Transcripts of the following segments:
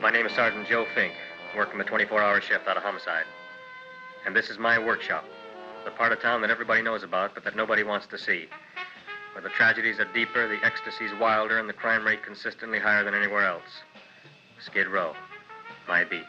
My name is Sergeant Joe Fink, working the 24-hour shift out of homicide. And this is my workshop, the part of town that everybody knows about, but that nobody wants to see. Where the tragedies are deeper, the ecstasies wilder, and the crime rate consistently higher than anywhere else. Skid Row, my beat.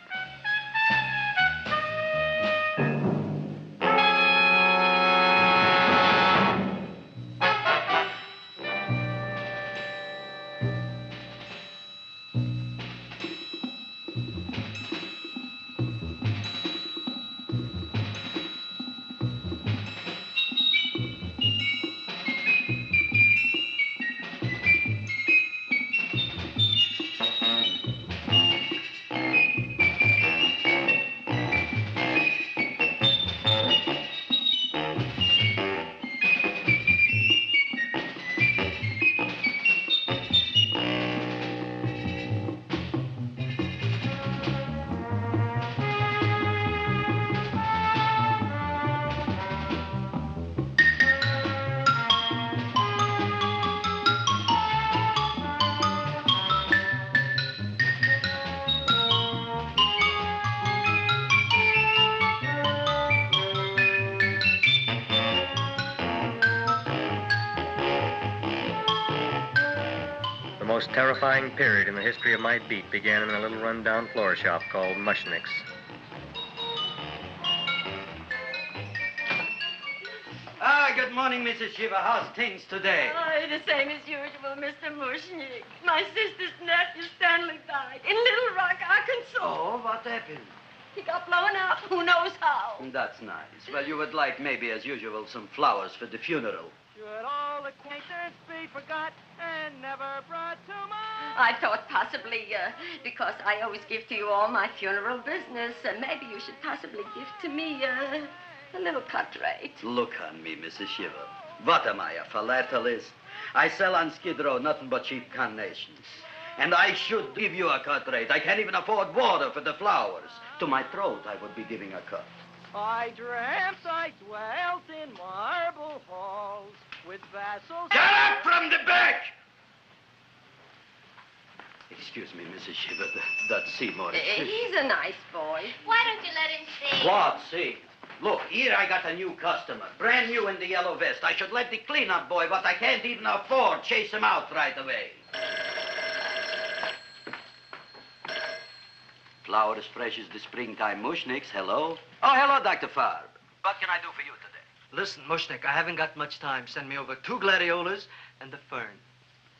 The most terrifying period in the history of my beat began in a little run-down floor shop called Mushnick's. Good morning, Mrs. Shiva. How's things today? Oh, the same as usual, Mr. Mushnick. My sister's nephew, Stanley, died in Little Rock, Arkansas. Oh, what happened? He got blown up. Who knows how? That's nice. Well, you would like, maybe, as usual, some flowers for the funeral. Should all acquaintance be forgot and never brought to mind? I thought possibly, because I always give to you all my funeral business, maybe you should possibly give to me a little cut rate. Look on me, Mrs. Shiva. What am I, a philatelist? I sell on Skid Row nothing but cheap carnations. And I should give you a cut rate. I can't even afford water for the flowers. To my throat, I would be giving a cut. I dreamt I dwelt in marble halls with vassals... Get up from the back! Excuse me, Mrs. Shiva, that's Seymour. He's a nice boy. Why don't you let him see? What, see? Look, here I got a new customer, brand new in the yellow vest. I should let the cleanup boy, what I can't even afford, chase him out right away. Flower as fresh as the springtime Mushnicks, hello? Oh, hello, Dr. Farb. What can I do for you today? Listen, Mushnick, I haven't got much time. Send me over 2 gladiolas and the fern.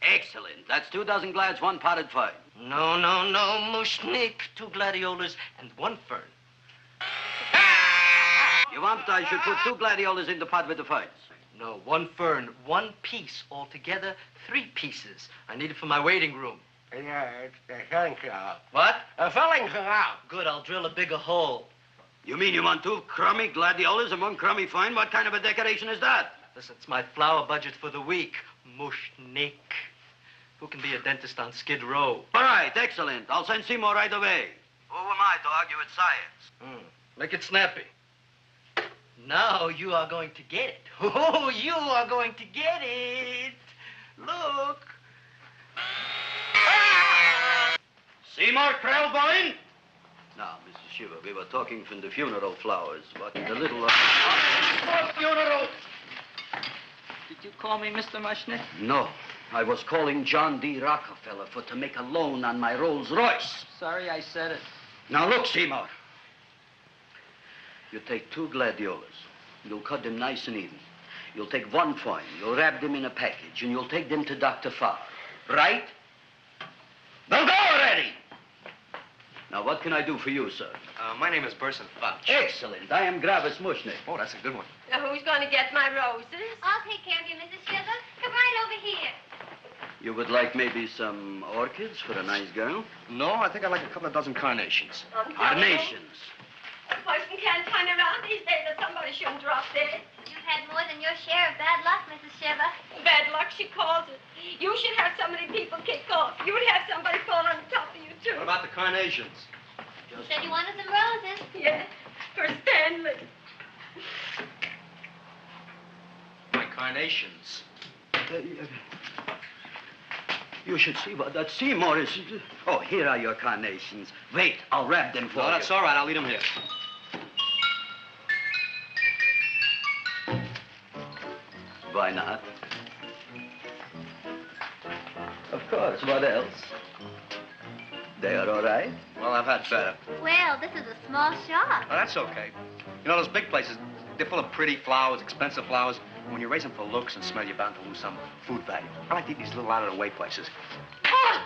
Excellent. That's 2 dozen glads, 1 potted fern. No, Mushnick. 2 gladiolas and 1 fern. You want I should put 2 gladiolas in the pot with the ferns? No, 1 fern, 1 piece. Altogether, 3 pieces. I need it for my waiting room. Yeah, it's a filling canal. What? A filling canal. Good, I'll drill a bigger hole. You mean you want 2 crummy gladiolas and 1 crummy fern? What kind of a decoration is that? Listen, it's my flower budget for the week. Mushnick. Who can be a dentist on Skid Row? All right, excellent. I'll send Seymour right away. Who am I to argue with science? Make it snappy. Now you are going to get it. Oh, you are going to get it. Look. Seymor Krelbojn? Now, Mrs. Shiva, we were talking from the funeral flowers, but the little... For funeral! Did you call me Mr. Mushnick? No, I was calling John D. Rockefeller for to make a loan on my Rolls Royce. Sorry I said it. Now, look, Seymour. You take 2 gladiolas. You'll cut them nice and even. You'll take 1 fern. You'll wrap them in a package, and you'll take them to Dr. Farr. Right? Now go already! Now, what can I do for you, sir? My name is Burson Fox. Excellent. I am Gravis Mushnick. Oh, that's a good one. Who's going to get my roses? I'll take care of you, Mrs. Shiva. Come right over here. You would like maybe some orchids for a nice girl? No, I think I'd like a couple of dozen carnations. Carnations. A person can't turn around these days that somebody shouldn't drop dead. You've had more than your share of bad luck, Mrs. Shiva. Bad luck, she calls it. You should have so many people kicked off. You would have somebody fall on top of you, too. What about the carnations? You said you wanted some roses. Yeah, for Stanley. My carnations. You should see what that Seymour is. Oh, here are your carnations. Wait, I'll wrap them for you. No, that's all right. I'll leave them here. Why not? Of course, what else? They are all right? Well, I've had better. Well, this is a small shop. Oh, that's okay. You know, those big places, they're full of pretty flowers, expensive flowers. When you raise them for looks and smell, you're bound to lose some food value. I like to eat these little out-of-the-way places. Oh!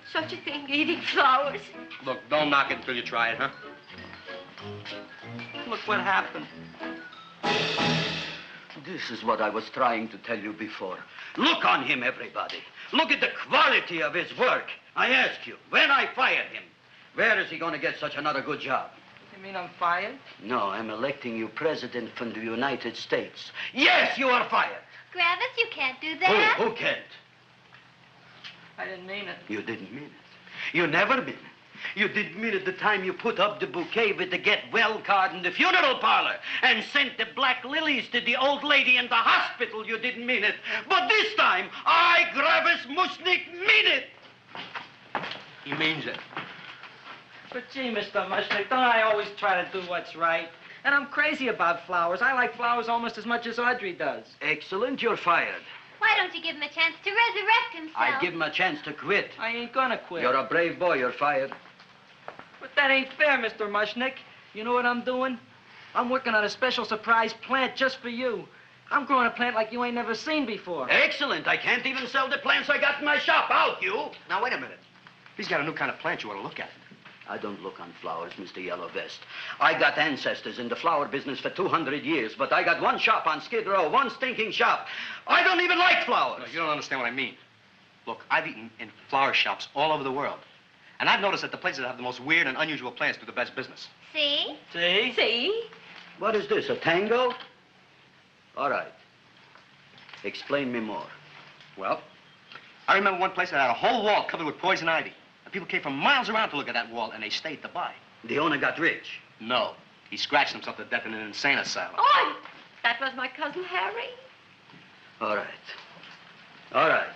Such a thing, eating flowers. Look, don't knock it until you try it, huh? Look what happened. This is what I was trying to tell you before. Look on him, everybody. Look at the quality of his work. I ask you, when I fired him, where is he going to get such another good job? You mean I'm fired? No, I'm electing you president from the United States. Yes, you are fired. Gravis, you can't do that. Who can't? I didn't mean it. You didn't mean it. You never mean it. You didn't mean it the time you put up the bouquet with the get well card in the funeral parlor and sent the black lilies to the old lady in the hospital. You didn't mean it. But this time, I, Gravis Mushnik, mean it. He means it. But gee, Mr. Mushnick, don't I always try to do what's right? And I'm crazy about flowers. I like flowers almost as much as Audrey does. Excellent, you're fired. Why don't you give him a chance to resurrect himself? I give him a chance to quit. I ain't gonna quit. You're a brave boy, you're fired. But that ain't fair, Mr. Mushnick. You know what I'm doing? I'm working on a special surprise plant just for you. I'm growing a plant like you ain't never seen before. Excellent, I can't even sell the plants I got in my shop. Out, you! Now, wait a minute. He's got a new kind of plant you ought to look at. I don't look on flowers, Mr. Yellow Vest. I got ancestors in the flower business for 200 years, but I got one shop on Skid Row, one stinking shop. I don't even like flowers. No, you don't understand what I mean. Look, I've eaten in flower shops all over the world. And I've noticed that the places that have the most weird and unusual plants do the best business. See? See? See? What is this, a tango? All right. Explain me more. Well, I remember one place that had a whole wall covered with poison ivy. And people came from miles around to look at that wall, and they stayed to buy. The owner got rich. No. He scratched himself to death in an insane asylum. Oh, that was my cousin Harry. All right. All right.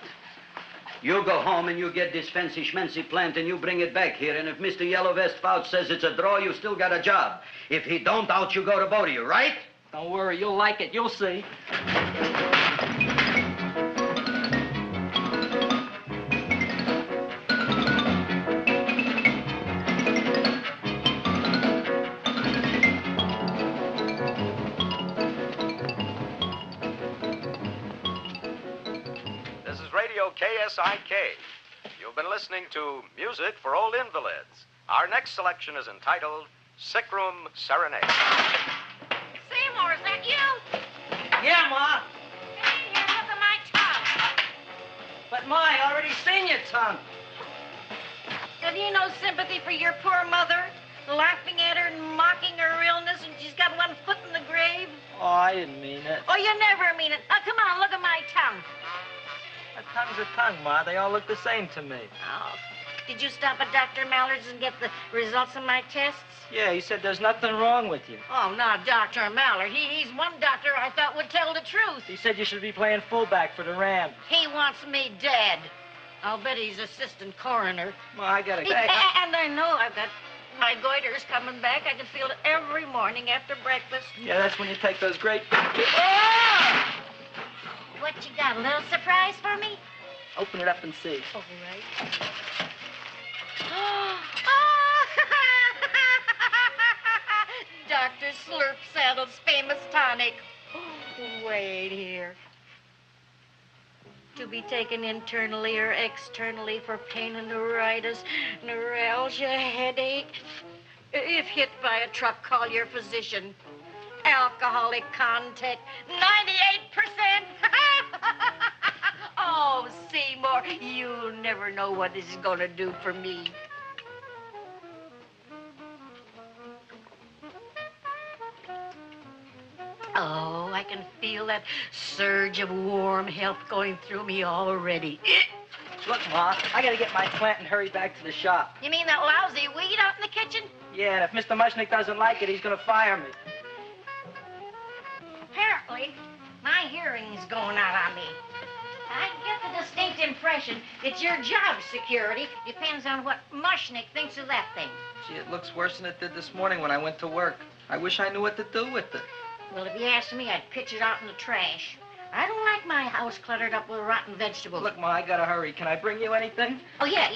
You go home and you get this fancy schmancy plant and you bring it back here. And if Mr. Yellow Vest Fouch says it's a draw, you still got a job. If he don't, out you go to both of you, right? Don't worry, you'll like it. You'll see. KSIK. You've been listening to Music for Old Invalids. Our next selection is entitled Sick Room Serenade. Seymour, is that you? Yeah, Ma. Hey, here, look at my tongue. But, Ma, I already seen your tongue. Have you no sympathy for your poor mother? Laughing at her and mocking her illness, and she's got one foot in the grave? Oh, I didn't mean it. Oh, you never mean it. Now, come on, look at my tongue. A tongue's a tongue, Ma. They all look the same to me. Oh, did you stop at Dr. Mallard's and get the results of my tests? Yeah, he said there's nothing wrong with you. Oh, not Dr. Mallard. He's one doctor I thought would tell the truth. He said you should be playing fullback for the Rams. He wants me dead. I'll bet he's assistant coroner. Ma, I gotta go. And I know I've got my goiter's coming back. I can feel it every morning after breakfast. Yeah, that's when you take those great... Oh! What you got, a little surprise for me? Open it up and see. All right. Dr. Slurp Saddle's famous tonic. Wait here. To be taken internally or externally for pain and neuritis, neuralgia, headache. If hit by a truck, call your physician. Alcoholic content, 98%. Oh, Seymour, you'll never know what this is going to do for me. Oh, I can feel that surge of warm health going through me already. Look, Ma, I gotta get my plant and hurry back to the shop. You mean that lousy weed out in the kitchen? Yeah, and if Mr. Mushnick doesn't like it, he's gonna fire me. Apparently, my hearing's going out on me. I get the distinct impression that your job security depends on what Mushnick thinks of that thing. Gee, it looks worse than it did this morning when I went to work. I wish I knew what to do with it. Well, if you asked me, I'd pitch it out in the trash. I don't like my house cluttered up with rotten vegetables. Look, Ma, I gotta hurry. Can I bring you anything? Oh, yeah.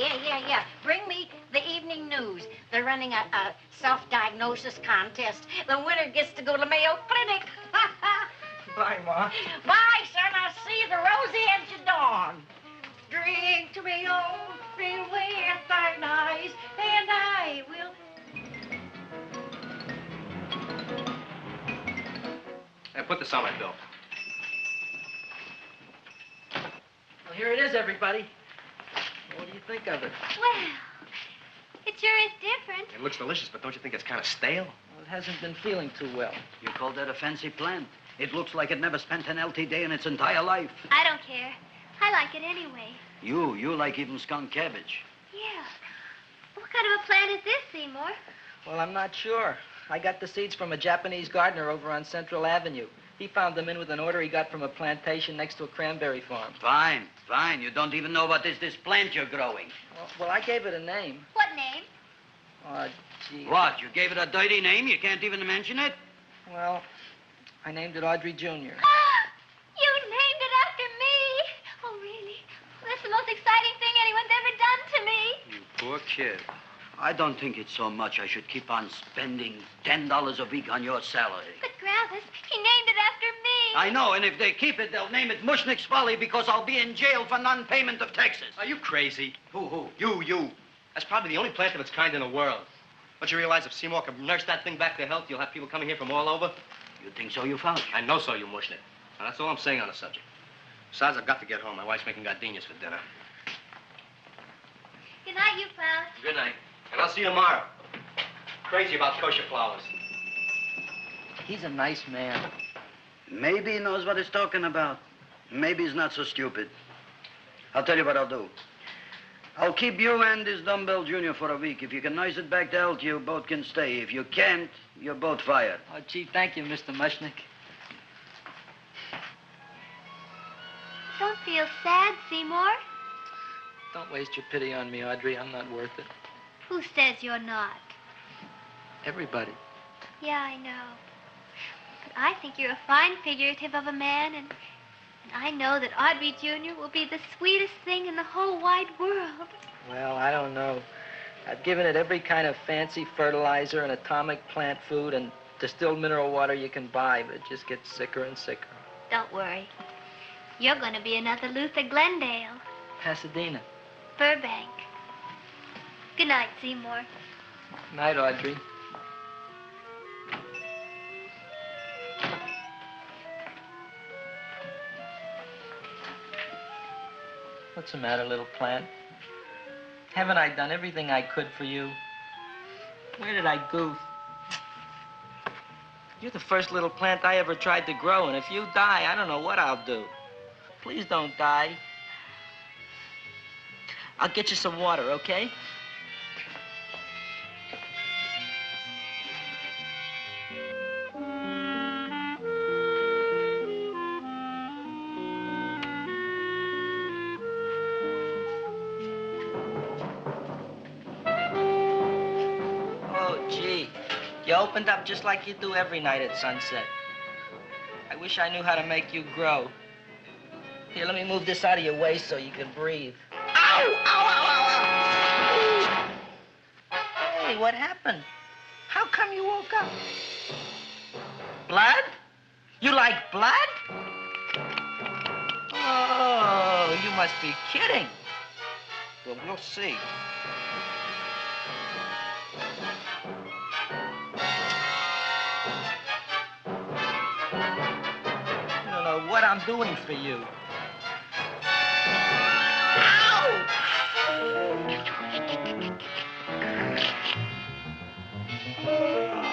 Bring me the evening news. They're running a self-diagnosis contest. The winner gets to go to Mayo Clinic. Bye, Ma. Bye, son. I'll see you the rosy edge of dawn. Drink to me, old, fill with thine eyes, and I will... Hey, put this on my bill. Well, here it is, everybody. What do you think of it? Well, it sure is different. It looks delicious, but don't you think it's kind of stale? Well, it hasn't been feeling too well. You call that a fancy plant? It looks like it never spent an LT day in its entire life. I don't care. I like it anyway. You like even skunk cabbage. Yeah. What kind of a plant is this, Seymour? Well, I'm not sure. I got the seeds from a Japanese gardener over on Central Avenue. He found them in with an order he got from a plantation next to a cranberry farm. Fine. You don't even know what is this plant you're growing. Well, I gave it a name. What name? Oh, gee. What, you gave it a dirty name? You can't even mention it? Well, I named it Audrey Jr. You named it after me. Oh, really? That's the most exciting thing anyone's ever done to me. You poor kid. I don't think it's so much I should keep on spending $10 a week on your salary. But, Gravis, he named it after me. I know, and if they keep it, they'll name it Mushnick's Folly because I'll be in jail for non-payment of taxes. Are you crazy? Who? You. That's probably the only plant of its kind in the world. Don't you realize if Seymour could nurse that thing back to health, you'll have people coming here from all over? You think so, you found? I know so, you Mushnick. Now, that's all I'm saying on the subject. Besides, I've got to get home. My wife's making gardenias for dinner. Good night, you pal. Good night. And I'll see you tomorrow. Crazy about kosher flowers. He's a nice man. Maybe he knows what he's talking about. Maybe he's not so stupid. I'll tell you what I'll do. I'll keep you and this dumbbell junior for a week. If you can nurse it back to health, you both can stay. If you can't, you're both fired. Oh, gee, thank you, Mr. Mushnick. Don't feel sad, Seymour. Don't waste your pity on me, Audrey. I'm not worth it. Who says you're not? Everybody. Yeah, I know. But I think you're a fine figurative of a man, and I know that Audrey Jr. will be the sweetest thing in the whole wide world. Well, I don't know. I've given it every kind of fancy fertilizer and atomic plant food and distilled mineral water you can buy, but it just gets sicker and sicker. Don't worry. You're going to be another Luther Glendale. Pasadena. Burbank. Good night, Seymour. Night, Audrey. What's the matter, little plant? Haven't I done everything I could for you? Where did I goof? You're the first little plant I ever tried to grow, and if you die, I don't know what I'll do. Please don't die. I'll get you some water, okay? You opened up just like you do every night at sunset. I wish I knew how to make you grow. Here, let me move this out of your way so you can breathe. Ow! Ow, ow, ow, ow! Hey, what happened? How come you woke up? Blood? You like blood? Oh, you must be kidding. Well, we'll see. What I'm doing for you. Ow!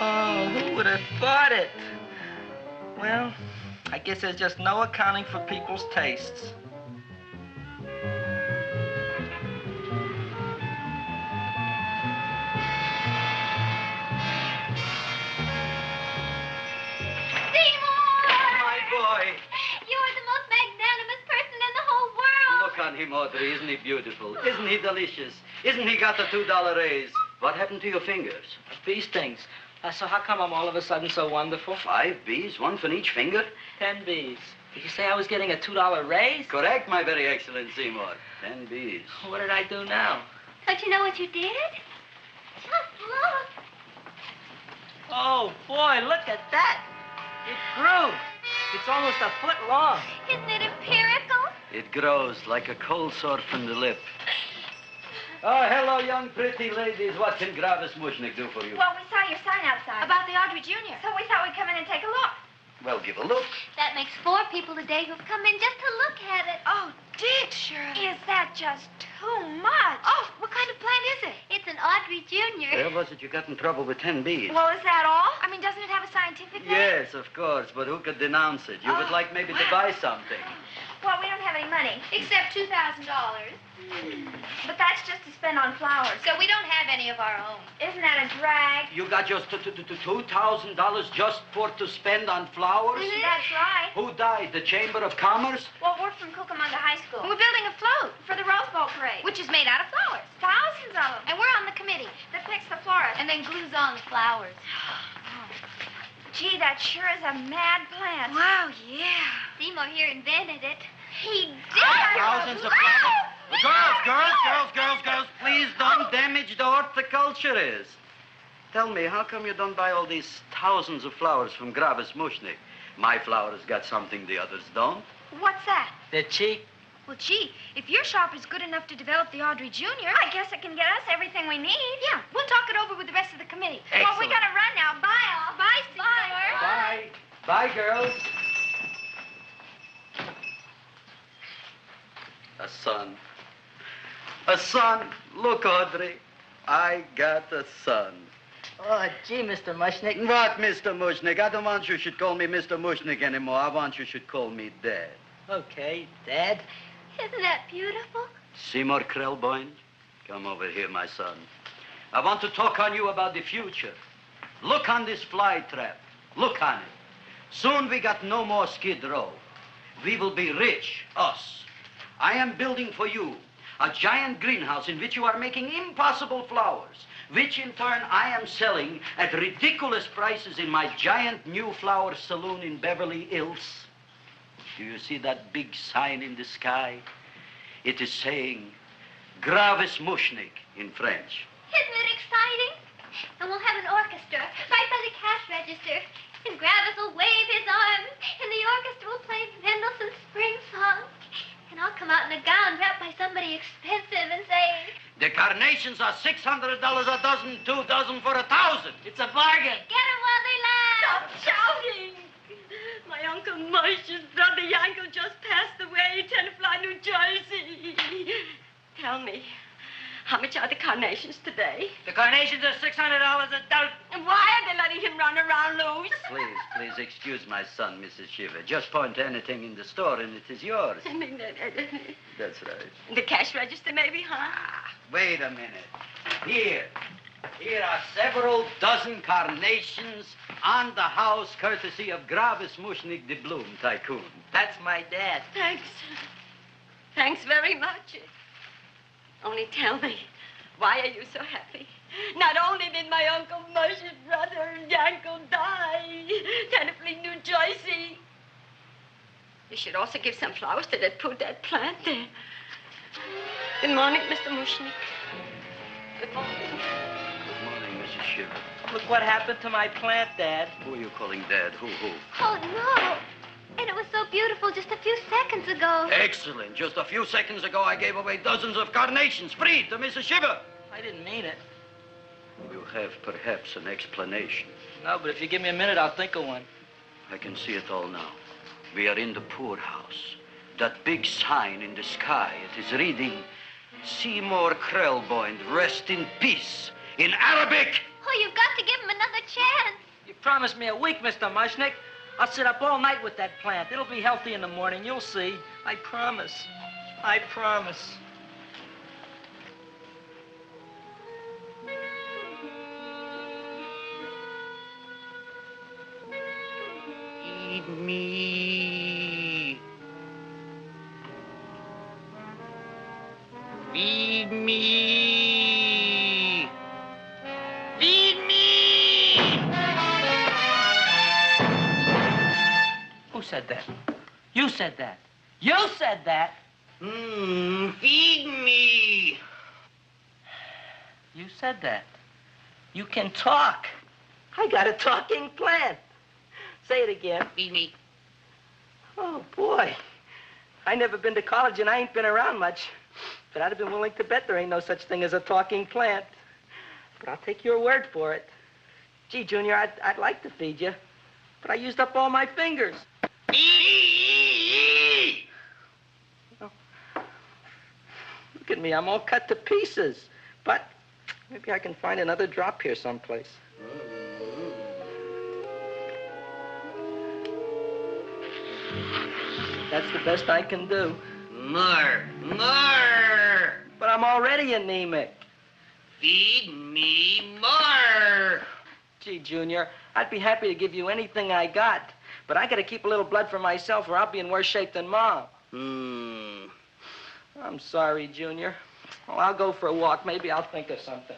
Oh, who would have thought it? Well, I guess there's just no accounting for people's tastes. You're the most magnanimous person in the whole world. Audrey, isn't he beautiful? Isn't he delicious? Isn't he got the $2 raise? What happened to your fingers? Bee stings. So how come I'm all of a sudden so wonderful? 5 bees, one for each finger? 10 bees. Did you say I was getting a $2 raise? Correct, my very excellent Seymour. 10 bees. What did I do now? Don't you know what you did? Just look. Oh, boy, look at that. It grew. It's almost a foot long. Isn't it empirical? It grows like a cold sore from the lip. Oh, hello, young pretty ladies. What can Gravis Mushnik do for you? Well, we saw your sign outside. About the Audrey Jr. So we thought we'd come in and take a look. Well, give a look. That makes 4 people today who've come in just to look at it. Oh, Dick, Shirley. Is that just too much? Oh, what kind of plant is it? It's an Audrey Jr. Where was it you got in trouble with 10 bees? Well, is that all? I mean, doesn't it have a scientific name? Yes, of course, but who could denounce it? You would like maybe to buy something. Well, we don't have any money. Except $2,000. But that's just to spend on flowers. So we don't have any of our own. Isn't that a drag? You got just $2,000 just to spend on flowers? Mm-hmm. That's right. Who died? The Chamber of Commerce? Well, we're from Cucamonga High School. We're building a float For the Rose Bowl parade. which is made out of flowers. Thousands of them. And we're on the committee That picks the florist. and then glues on the flowers. Gee, that sure is a mad plant. Wow, yeah. Seymour here invented it. He did. Thousands of flowers. Girls, please don't damage the horticulturist. Tell me, how come you don't buy all these thousands of flowers from Gravis Mushnik? My flowers got something the others don't. What's that? They're cheap. Well, gee, if your shop is good enough to develop the Audrey Jr., I guess it can get us everything we need. Yeah, we'll talk it over with the rest of the committee. Well, we Excellent. gotta run now. Bye, all. Bye, Seymour. Bye. Bye, girls. A son. A son. Look, Audrey. I got a son. Oh, gee, Mr. Mushnik. What, Mr. Mushnik? I don't want you should call me Mr. Mushnik anymore. I want you should call me Dad. Okay, Dad. Isn't that beautiful? Sejmor Krelbojn, come over here, my son. I want to talk on you about the future. Look on this fly trap. Look on it. Soon we got no more Skid Row. We will be rich, us. I am building for you a giant greenhouse in which you are making impossible flowers, which in turn I am selling at ridiculous prices in my giant new flower saloon in Beverly Hills. Do you see that big sign in the sky? It is saying, Gravis Mushnik in French. Isn't it exciting? And we'll have an orchestra right by the cash register. And Gravis will wave his arms, and the orchestra will play Mendelssohn's Spring Song. And I'll come out in a gown wrapped by somebody expensive and say, The carnations are $600 a dozen, 2 dozen for 1,000. It's a bargain. get 'em while they last. Stop shouting! My Uncle Mush's brother Yankel just passed away, Tenafly, New Jersey. Tell me, how much are the carnations today? The carnations are $600 a dozen. And why are they letting him run around loose? Please excuse my son, Mrs. Shiver. Just point to anything in the store and it is yours. I mean, That's right. the cash register maybe, huh? Wait a minute. Here are several dozen carnations on the house, courtesy of Gravis Mushnik, the Bloom Tycoon. That's my dad. Thanks. Thanks very much. Only tell me, why are you so happy? Not only did my Uncle Mush's brother Yankel die, Tenafly, New Jersey, you should also give some flowers to that poor dead plant there. Good morning, Mr. Mushnik. Good morning. Good morning, Mrs. Shiver. Look what happened to my plant, Dad. Who are you calling Dad? Who? Oh, no. And it was so beautiful just a few seconds ago. Excellent. Just a few seconds ago, I gave away dozens of carnations free to Mrs. Shiver. I didn't mean it. You have perhaps an explanation. No, but if you give me a minute, I'll think of one. I can see it all now. We are in the poorhouse. That big sign in the sky, it is reading, Sejmor Krelbojn, rest in peace, in Arabic. Oh, you've got to give him another chance. You promised me a week, Mr. Mushnik. I'll sit up all night with that plant. It'll be healthy in the morning. You'll see. I promise. I promise. Eat me. Feed me. Feed me. Who said that? You said that. You said that. Feed me. You said that. You can talk. I got a talking plant. Say it again. Feed me. Oh, boy. I never been to college and I ain't been around much. But I'd have been willing to bet there ain't no such thing as a talking plant. But I'll take your word for it. Gee, Junior, I'd like to feed you. But I used up all my fingers. Oh. Look at me, I'm all cut to pieces. But maybe I can find another drop here someplace. That's the best I can do. More. But I'm already anemic. Feed me more. Gee, Junior, I'd be happy to give you anything I got. But I gotta keep a little blood for myself or I'll be in worse shape than Mom. I'm sorry, Junior. Well, I'll go for a walk. Maybe I'll think of something.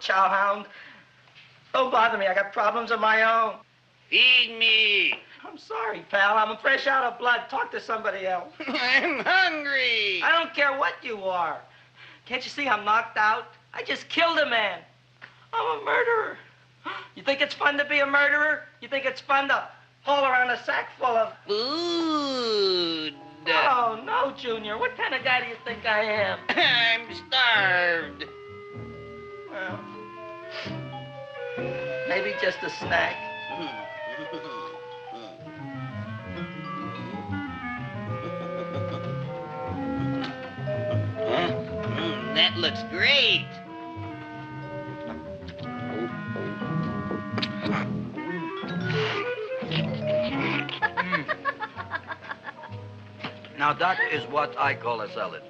Chowhound. Don't bother me. I got problems of my own. Feed me. I'm sorry, pal. I'm fresh out of blood. Talk to somebody else. I'm hungry. I don't care what you are. Can't you see I'm knocked out? I just killed a man. I'm a murderer. You think it's fun to be a murderer? You think it's fun to haul around a sack full of food? Oh, no, Junior. What kind of guy do you think I am? I'm starved. Well, maybe just a snack. That looks great. Now, that is what I call a salad.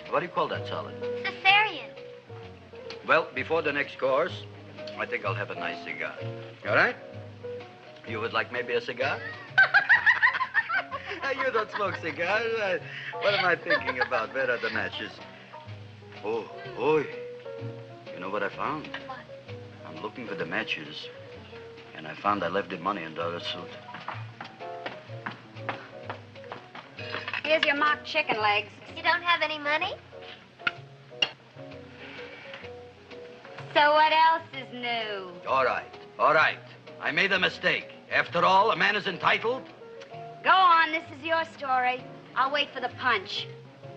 What do you call that salad? Caesarean. Well, before the next course, I think I'll have a nice cigar. All right? You would like maybe a cigar? You don't smoke cigars. What am I thinking about? Where are the matches? Oh, oi. You know what I found? What? I'm looking for the matches, and I found I left the money in the other suit. Here's your mock chicken legs. You don't have any money? So what else is new? All right, all right. I made a mistake. After all, a man is entitled. Go on, this is your story. I'll wait for the punch.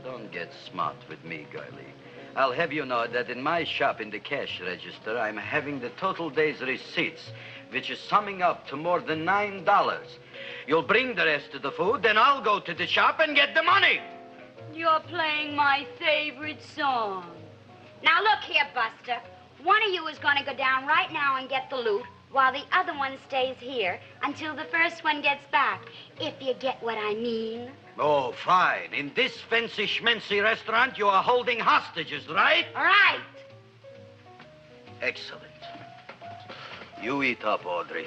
Don't get smart with me, girlie. I'll have you know that in my shop in the cash register, I'm having the total day's receipts, which is summing up to more than $9. You'll bring the rest of the food, then I'll go to the shop and get the money. You're playing my favorite song. Now look here, Buster. One of you is going to go down right now and get the loot, while the other one stays here until the first one gets back, if you get what I mean. Oh, fine. In this fancy schmancy restaurant, you are holding hostages, right? Right. Excellent. You eat up, Audrey.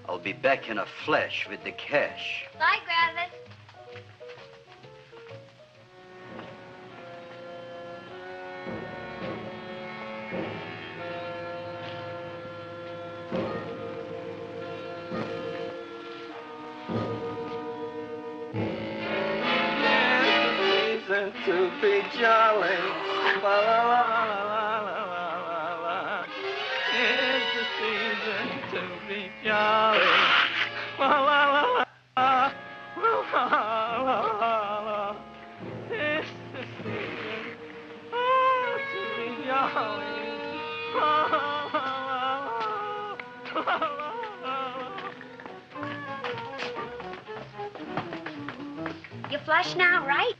I'll be back in a flash with the cash. Bye, Gravis. To be jolly, la la la la la la la la. It's the season to be jolly, la la la la la la la. It's the season to be jolly, la la la la la. You flush now, right?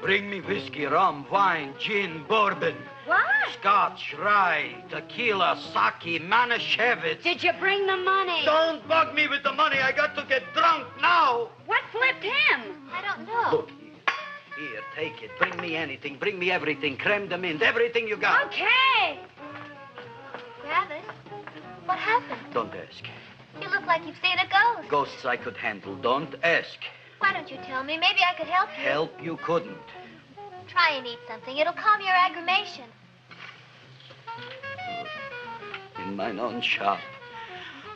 Bring me whiskey, rum, wine, gin, bourbon. What? Scotch, rye, tequila, sake, Manischewitz. Did you bring the money? Don't bug me with the money. I got to get drunk now. What flipped him? I don't know. Look, here, take it. Bring me anything. Bring me everything. Creme de mint, everything you got. Okay. Gravis, what happened? Don't ask. You look like you've seen a ghost. Ghosts I could handle. Don't ask. Why don't you tell me? Maybe I could help you. Help you couldn't. Try and eat something. It'll calm your aggravation. In mine own shop.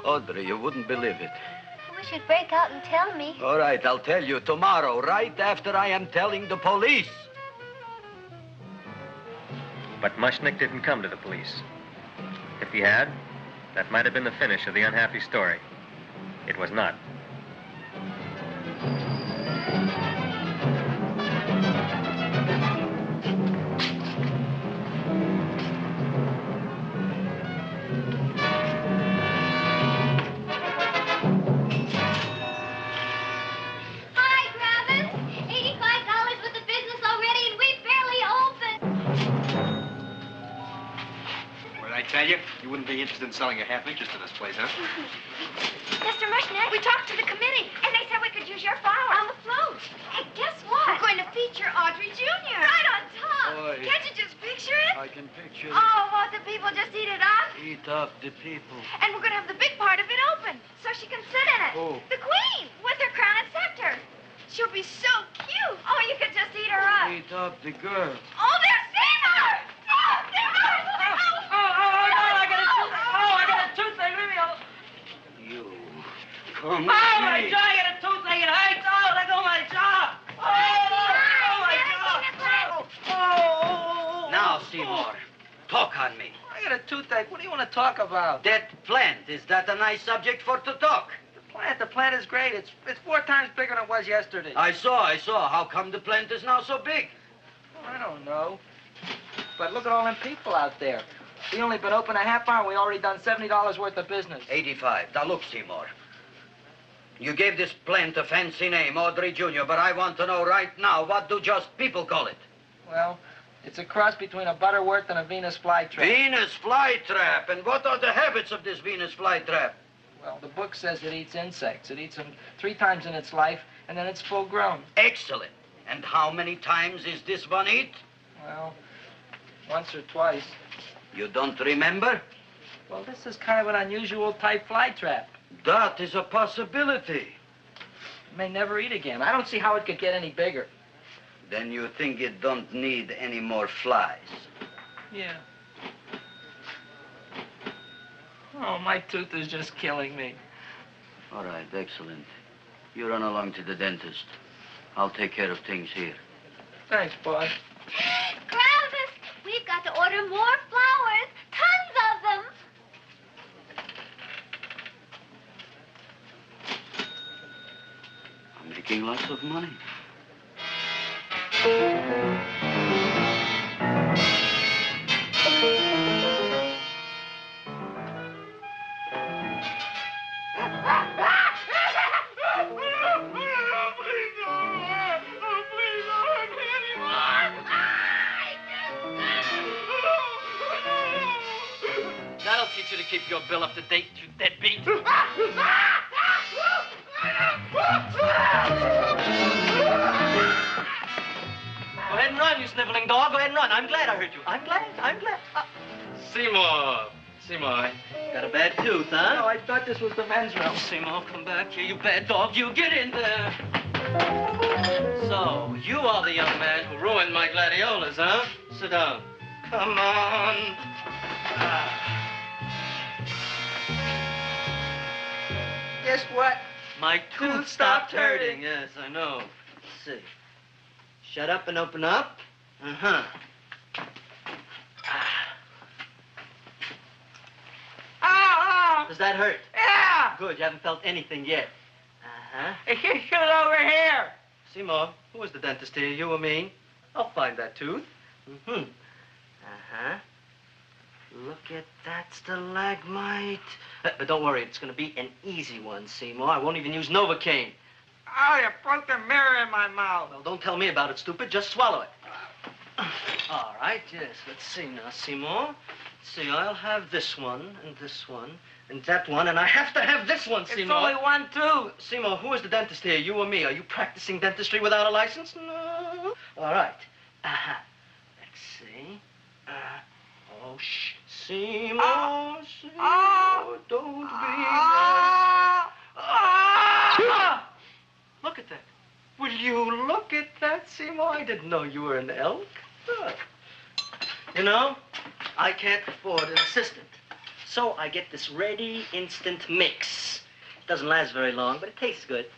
Audrey, you wouldn't believe it. I wish you'd break out and tell me. All right, I'll tell you tomorrow, right after I am telling the police. But Mushnick didn't come to the police. If he had, that might have been the finish of the unhappy story. It was not. You wouldn't be interested in selling a half interest in this place, huh? Mr. Mushnick, we talked to the committee, and they said we could use your flour on the float. Hey, guess what? We're going to feature Audrey Jr. Right on top. Boy. Can't you just picture it? I can picture it. Oh, won't the people just eat it up? Eat up the people. And we're going to have the big part of it open, so she can sit in it. Who? The Queen, with her crown and scepter. She'll be so cute. Oh, you could just eat her up. Eat up the girl. Oh, there's Seymour! Oh, Seymour! You come Oh, my jaw, I got a toothache, it hurts. Oh, let go of my jaw. Oh, my jaw. Oh. Now, Seymour, talk on me. I got a toothache. What do you want to talk about? That plant, is that a nice subject for to talk? The plant is great. It's 4 times bigger than it was yesterday. I saw. How come the plant is now so big? Oh, I don't know. But look at all them people out there. We only been open a half hour, and we already done $70 worth of business. 85. Now, look, Seymour. You gave this plant a fancy name, Audrey Jr., but I want to know right now, what do just people call it? Well, it's a cross between a Butterworth and a Venus flytrap. Venus flytrap. And what are the habits of this Venus flytrap? Well, the book says it eats insects. It eats them 3 times in its life, and then it's full grown. Excellent. And how many times is this one eat? Well, once or twice. You don't remember? Well, this is kind of an unusual type fly trap. That is a possibility. It may never eat again. I don't see how it could get any bigger. Then you think it don't need any more flies? Yeah. Oh, my tooth is just killing me. All right, excellent. You run along to the dentist. I'll take care of things here. Thanks, boss. Kravis, we've got to order more flowers. Tons of them. I'm making lots of money. That'll teach you to keep your bill up to date, you deadbeat. Go ahead and run, you sniveling dog. Go ahead and run. I'm glad I heard you. I'm glad. Seymour. Seymour, got a bad tooth, huh? No, I thought this was the men's room. Seymour, come back here, you bad dog. You get in there. So, you are the young man who ruined my gladiolas, huh? Sit down. Come on. Guess what? My tooth stopped hurting. Yes, I know. Let's see. Shut up and open up. Uh-huh. Does that hurt? Yeah! Good, you haven't felt anything yet. Uh-huh. It's just shoot over here. Seymour, who was the dentist here, you or me? I'll find that tooth. Mm-hmm. Uh-huh. Look at that stalagmite. But don't worry, it's going to be an easy one, Seymour. I won't even use Novocaine. Oh, you broke the mirror in my mouth. Well, don't tell me about it, stupid. Just swallow it. All right, yes. Let's see now, Seymour. Let's see, I'll have this one, and that one, and I have to have this one, Seymour. It's only one tooth. Seymour, who is the dentist here, you or me? Are you practicing dentistry without a license? No. All right. Uh-huh. Let's see. Oh, shh. Seymour, Seymour, don't be Look at that. Will you look at that, Seymour? I didn't know you were an elk. Huh. You know, I can't afford an assistant. So I get this ready instant mix. It doesn't last very long, but it tastes good.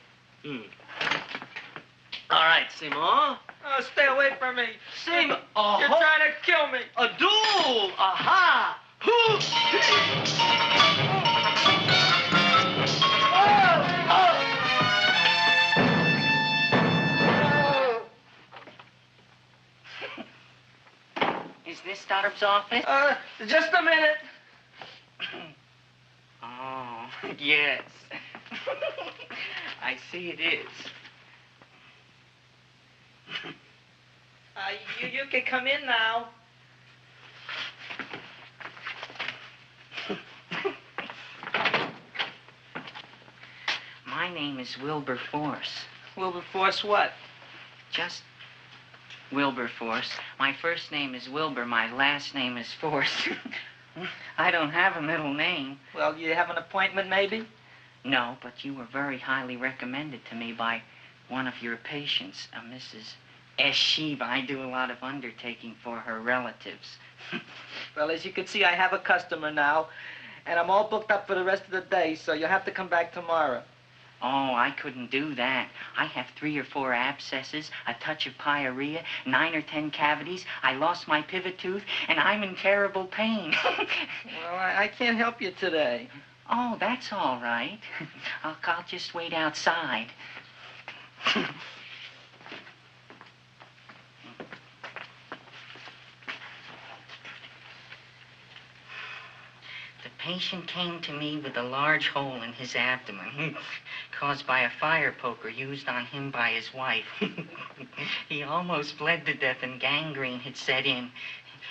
All right, Seymour. Oh, stay away from me. Seymour. You're trying to kill me. A duel. Aha. Is this Stoddard's office? Just a minute. Oh, yes. I see it is. You can come in now. My name is Wilberforce. Wilberforce what? Just Wilberforce. My first name is Wilbur. My last name is Force. I don't have a middle name. Well, you have an appointment, maybe? No, but you were very highly recommended to me by one of your patients, a Mrs. S. Shiva. I do a lot of undertaking for her relatives. Well, as you can see, I have a customer now, and I'm all booked up for the rest of the day, so you'll have to come back tomorrow. Oh, I couldn't do that. I have 3 or 4 abscesses, a touch of pyorrhea, 9 or 10 cavities. I lost my pivot tooth, and I'm in terrible pain. Well, I can't help you today. Oh, that's all right. I'll just wait outside. The patient came to me with a large hole in his abdomen, caused by a fire poker used on him by his wife. He almost bled to death and gangrene had set in.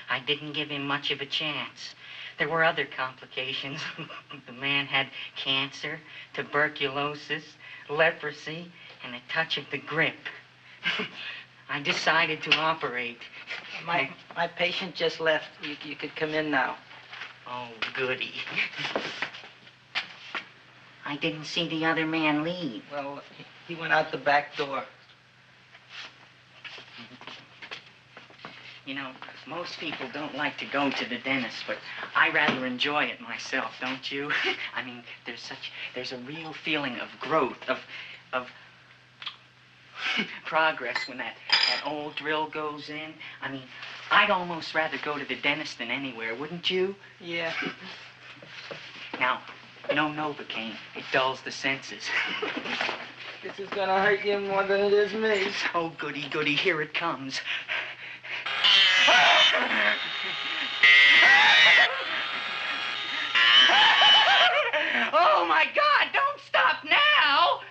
I didn't give him much of a chance. There were other complications. The man had cancer, tuberculosis, leprosy, and a touch of the grip. I decided to operate. My patient just left. You could come in now. Oh, goody. I didn't see the other man leave. Well, he went out the back door. You know, most people don't like to go to the dentist, but I rather enjoy it myself, don't you? I mean, there's a real feeling of growth, of progress when that old drill goes in. I mean, I'd almost rather go to the dentist than anywhere, wouldn't you? Yeah. Now, no Novocaine. It dulls the senses. This is gonna hurt you more than it is me. Oh, goody, goody, here it comes. Oh, my God, don't stop now!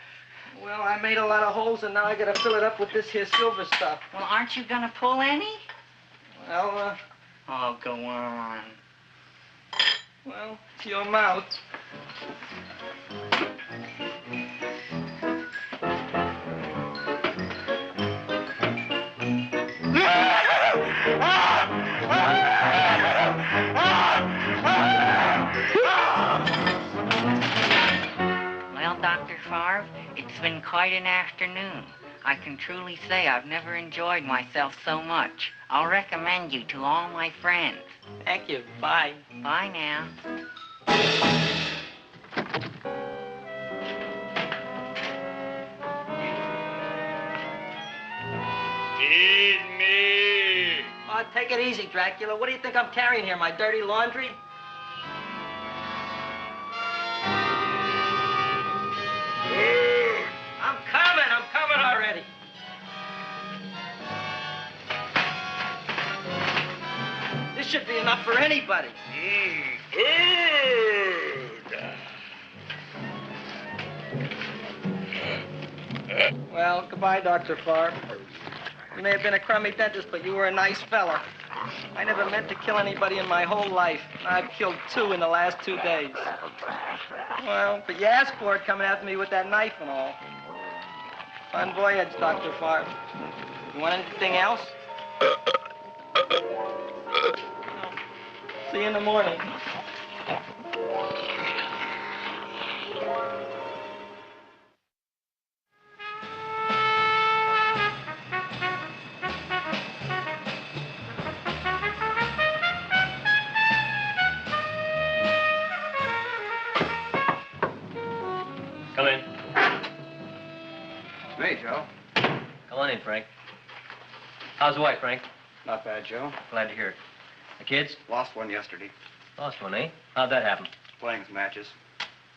Well, I made a lot of holes, and now I gotta fill it up with this here silver stuff. Well, aren't you gonna pull any? Well, Oh, go on. well, it's your mouth. Well, Dr. Favre, it's been quite an afternoon. I can truly say I've never enjoyed myself so much. I'll recommend you to all my friends. Thank you. Bye. Bye now. Feed me. Oh, take it easy, Dracula. What do you think I'm carrying here, my dirty laundry? I'm coming already. This should be enough for anybody. Well, goodbye, Dr. Favre. You may have been a crummy dentist, but you were a nice fella. I never meant to kill anybody in my whole life. I've killed 2 in the last 2 days. Well, but you asked for it coming after me with that knife and all. Fun voyage, Dr. Favre. You want anything else? See you in the morning. Come in. Hey, Joe. Come on in, Frank. How's the wife, Frank? Not bad, Joe. Glad to hear it. The kids? Lost one yesterday. Lost one, eh? How'd that happen? Playing some matches.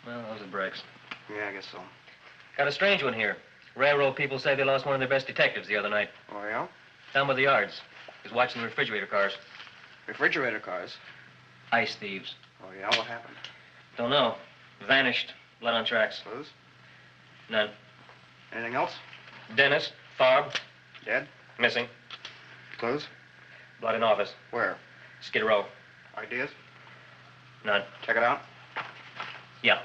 Well, those are breaks. Yeah, I guess so. Got a strange one here. Railroad people say they lost one of their best detectives the other night. Oh, yeah? Down by the yards. He was watching the refrigerator cars. Refrigerator cars? Ice thieves. Oh, yeah? What happened? Don't know. Vanished. Blood on tracks. Clues? None. Anything else? Dennis. Farb. Dead? Missing. Clues? Blood in office. Where? Skid Row. Ideas? None. Check it out. Yeah.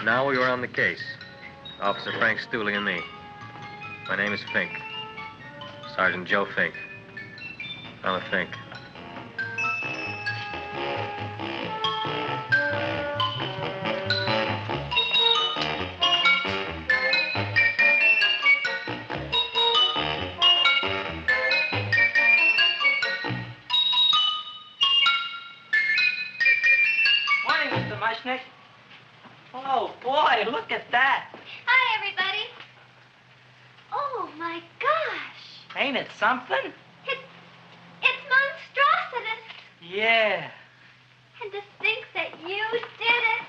Now we are on the case. Officer Frank Stooley and me. My name is Fink. Sergeant Joe Fink. I'm a Fink. Morning, Mr. Mushnick. Oh, boy, look at that. Hi, everybody. Oh, my gosh. Ain't it something? It's monstrosity. Yeah. And to think that you did it.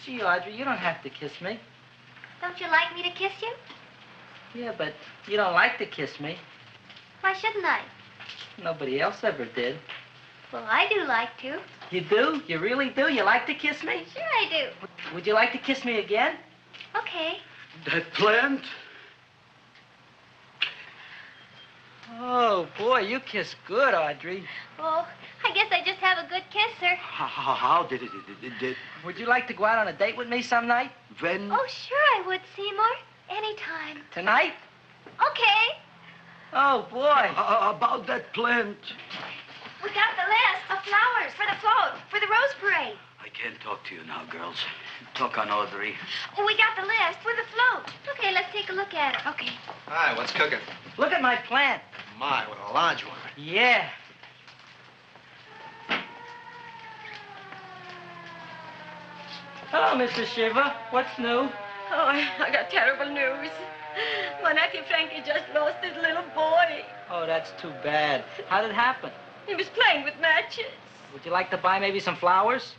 Gee, Audrey, you don't have to kiss me. Don't you like me to kiss you? Yeah, but you don't like to kiss me. Why shouldn't I? Nobody else ever did. Well, I do like to. You do? You really do? You like to kiss me? Sure I do. Would you like to kiss me again? Okay. That plant? Oh, boy, you kiss good, Audrey. Well, I guess I just have a good kisser. How did it? Would you like to go out on a date with me some night? When? Oh, sure I would, Seymour. Anytime. Tonight? Okay. Oh, boy. About that plant. We got the list of flowers for the float, for the rose parade. I can't talk to you now, girls. Talk on Audrey. We got the list for the float. Okay, let's take a look at it. Okay. Hi, what's cooking? Look at my plant. My, what a large one. Yeah. Hello, Mr. Shiva. What's new? Oh, I got terrible news. My nephew Frankie just lost his little boy. Oh, that's too bad. How did it happen? He was playing with matches. Would you like to buy maybe some flowers?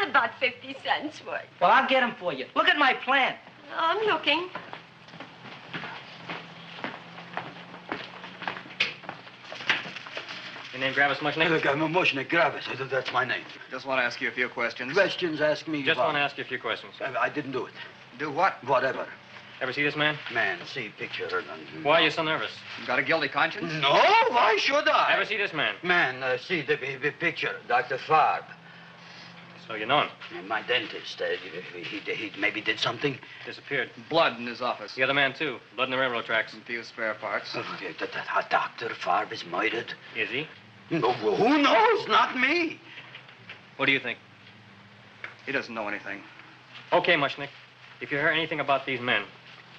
About 50 cents worth. Well, I'll get them for you. Look at my plant. I'm looking. Your name Gravis Mushnick? Look, I'm a Mushnick Gravis. That's my name. Just want to ask you a few questions. Questions, ask me. Just want to ask you a few questions. I didn't do it. Do what? Whatever. Ever see this man? Man, see picture. Why are you so nervous? You got a guilty conscience? No, why should I? Ever see this man? Man, see the picture. Dr. Farb. So you know him? My dentist. He maybe did something. Disappeared. Blood in his office. The other man, too. Blood in the railroad tracks. A few spare parts. Dr. Farb is murdered. Is he? No, who knows? Not me. What do you think? He doesn't know anything. Okay, Mushnick. If you hear anything about these men,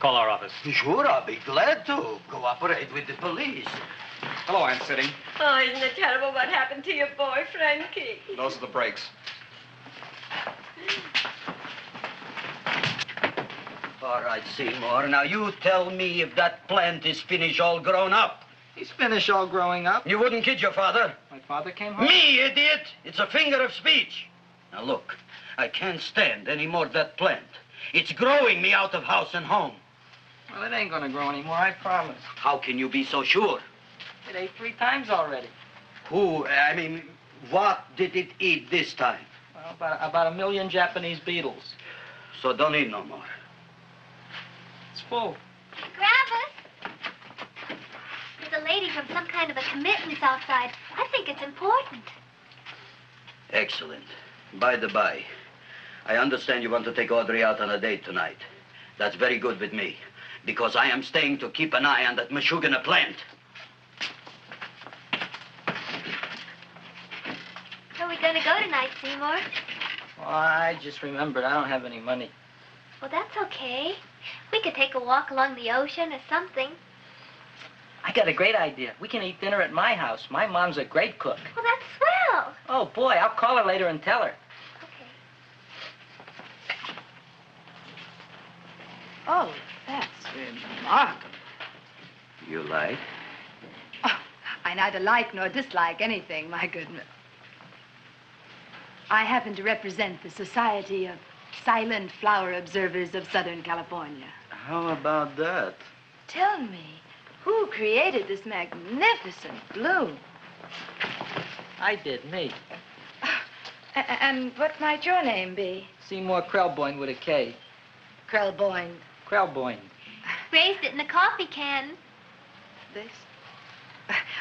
call our office. Sure, I'll be glad to cooperate with the police. Hello, Aunt Sitting. Oh, isn't it terrible what happened to your boy, Frankie? Those are the brakes. All right, Seymour. Now, you tell me if that plant is finished all grown up. He's finished all growing up. You wouldn't kid your father? My father came home? Me, idiot! It's a finger of speech. Now, look, I can't stand any more of that plant. It's growing me out of house and home. Well, it ain't gonna grow anymore, I promise. How can you be so sure? It ate 3 times already. What did it eat this time? Well, about 1 million Japanese beetles. So don't eat no more. It's full. Gravis. There's a lady from some kind of a commitments outside. I think it's important. Excellent. By the by, I understand you want to take Audrey out on a date tonight. That's very good with me, because I am staying to keep an eye on that Meshuggah plant. Where are we going to go tonight, Seymour? Well, I just remembered I don't have any money. Well, that's okay. We could take a walk along the ocean or something. I got a great idea. We can eat dinner at my house. My mom's a great cook. Well, that's swell. Oh, boy, I'll call her later and tell her. Okay. Oh, that's remarkable. You like? Oh, I neither like nor dislike anything, my goodness. I happen to represent the Society of Silent Flower Observers of Southern California. How about that? Tell me, who created this magnificent bloom? I did, me. And what might your name be? Sejmor Krelbojn with a K. Krelbojn. Krelbojn. Raised it in a coffee can. This?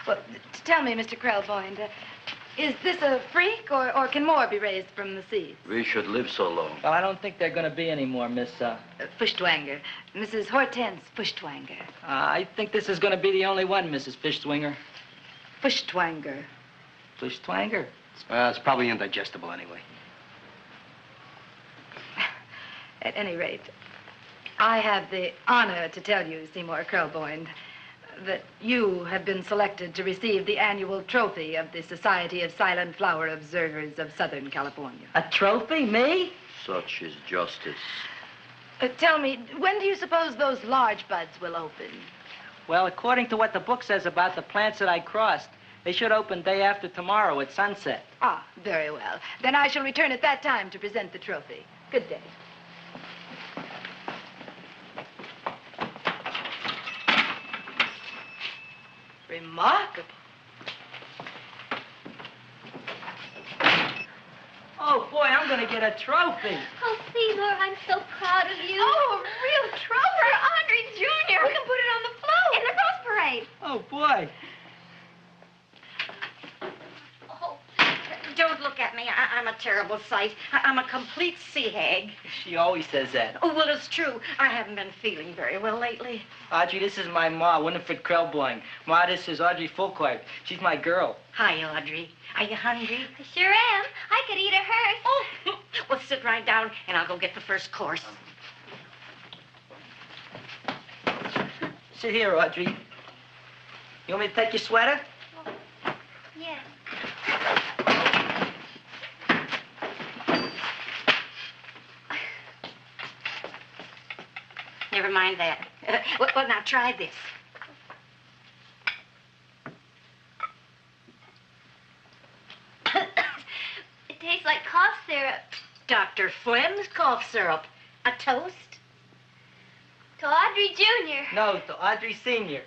Well, tell me, Mr. Krelbojn, is this a freak, or can more be raised from the seeds? We should live so long. Well, I don't think they're going to be any more, Miss, Fuschtwanger. Mrs. Hortense Fuschtwanger. I think this is going to be the only one, Mrs. Fuschtwanger. Fuschtwanger. Fuschtwanger? It's probably indigestible anyway. At any rate, I have the honor to tell you, Sejmor Krelbojn, that you have been selected to receive the annual trophy of the Society of Silent Flower Observers of Southern California. A trophy? Me? Such is justice. Tell me, when do you suppose those large buds will open? Well, according to what the book says about the plants that I crossed, they should open day after tomorrow at sunset. Ah, very well. Then I shall return at that time to present the trophy. Good day. Remarkable. Oh, boy, I'm going to get a trophy. Oh, Seymour, I'm so proud of you. Oh, a real trophy. For Andre Jr. We can put it on the float. In the Rose Parade. Oh, boy. Oh, don't look look at me. I'm a terrible sight. I'm a complete sea hag. She always says that. Oh, well, it's true. I haven't been feeling very well lately. Audrey, this is my ma, Winifred Krelbojn. Ma, this is Audrey Fulquart. She's my girl. Hi, Audrey. Are you hungry? I sure am. I could eat a hearse. Oh, well, sit right down, and I'll go get the first course. Sit here, Audrey. You want me to take your sweater? Yes. Never mind that. Well, now try this. It tastes like cough syrup. Dr. Flynn's cough syrup. A toast? To Audrey Jr. No, to Audrey Sr.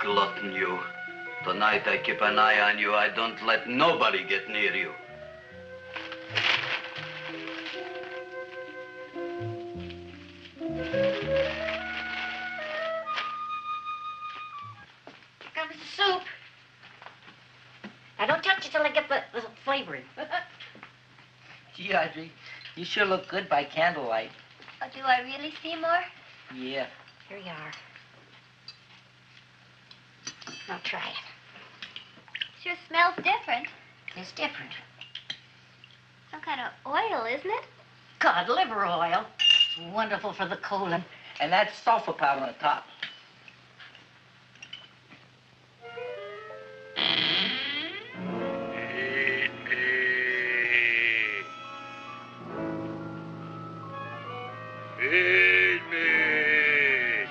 Glutton, you. Tonight I keep an eye on you. I don't let nobody get near you. Here comes the soup. Now, don't touch it till I get the flavoring. Gee, Audrey, you sure look good by candlelight. Oh, do I really, Seymour? Yeah. Here you are. Now try it. Sure smells different. It's different. Some kind of oil, isn't it? Cod liver oil. It's wonderful for the colon. And that's sulfur powder on the top. Feed me. Feed me.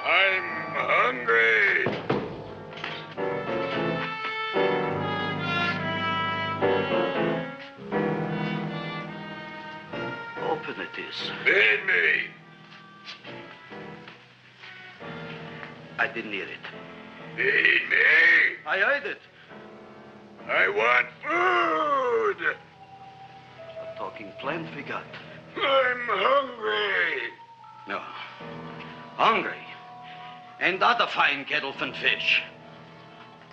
I'm hungry. Open it is. Feed me. I didn't hear it. Feed me. I heard it. I want food. A talking plant we got. I'm hungry. No. Hungry. And that a fine kettlefen fish.